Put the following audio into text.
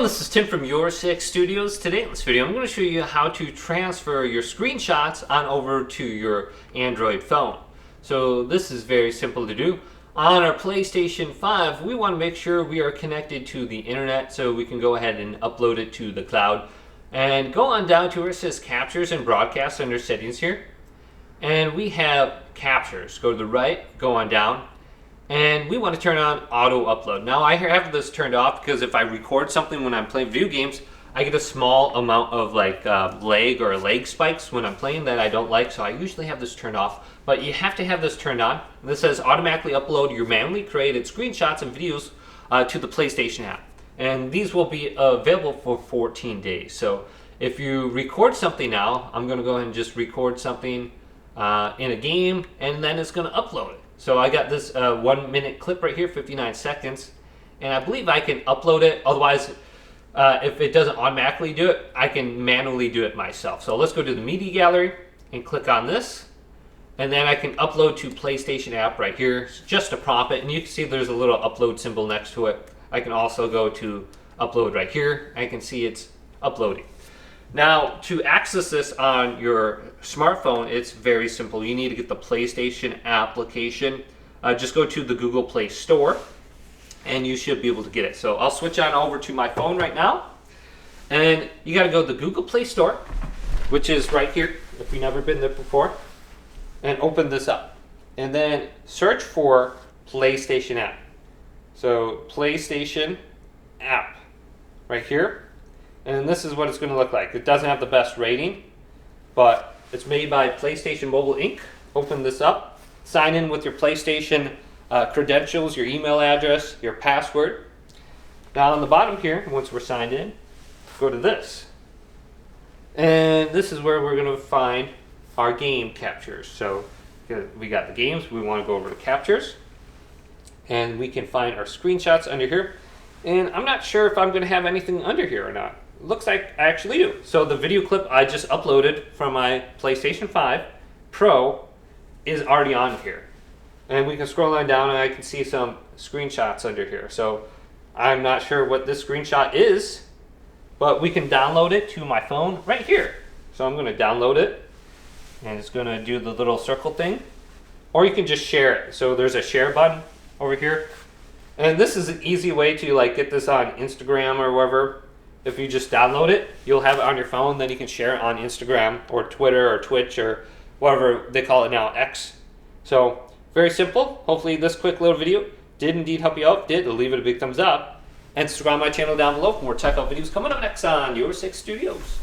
everyone, this is Tim from YourSix Studios. Today in this video I'm going to show you how to transfer your screenshots on over to your Android phone. So this is very simple to do. On our PlayStation 5 we want to make sure we are connected to the internet so we can go ahead and upload it to the cloud. And go on down to where it says Captures and Broadcast under Settings here. And we have Captures. Go to the right, go on down. And we want to turn on auto upload. Now I have this turned off because if I record something when I'm playing video games, I get a small amount of lag spikes when I'm playing that I don't like, so I usually have this turned off. But you have to have this turned on. This says automatically upload your manually created screenshots and videos to the PlayStation app. And these will be available for 14 days. So if you record something now, I'm going to go ahead and just record something in a game, and then it's going to upload it. So I got this 1 minute clip right here, 59 seconds, and I believe I can upload it. Otherwise, if it doesn't automatically do it, I can manually do it myself. So let's go to the media gallery and click on this, and then I can upload to PlayStation app right here, just to prompt it, and you can see there's a little upload symbol next to it. I can also go to upload right here. I can see it's uploading. Now, to access this on your smartphone, it's very simple. You need to get the PlayStation application. Just go to the Google Play Store, and you should be able to get it. So I'll switch on over to my phone right now. And you got to go to the Google Play Store, which is right here, if you've never been there before, and open this up. And then search for PlayStation app. So PlayStation app, right here. And this is what it's going to look like. It doesn't have the best rating, but it's made by PlayStation Mobile Inc. Open this up. Sign in with your PlayStation credentials, your email address, your password. Now on the bottom here, once we're signed in, go to this. And this is where we're going to find our game captures. So we got the games. We want to go over to captures. And we can find our screenshots under here. And I'm not sure if I'm going to have anything under here or not. Looks like I actually do. So the video clip I just uploaded from my PlayStation 5 Pro is already on here. And we can scroll on down and I can see some screenshots under here. So I'm not sure what this screenshot is, but we can download it to my phone right here. So I'm going to download it, and it's going to do the little circle thing. Or you can just share it. So there's a share button over here. And this is an easy way to get this on Instagram or wherever. If you just download it, you'll have it on your phone, then you can share it on Instagram or Twitter or Twitch or whatever they call it now, X. So very simple. Hopefully this quick little video did indeed help you out. If it did, leave it a big thumbs up. And subscribe to my channel down below for more tech out videos coming up next on YourSix Studios.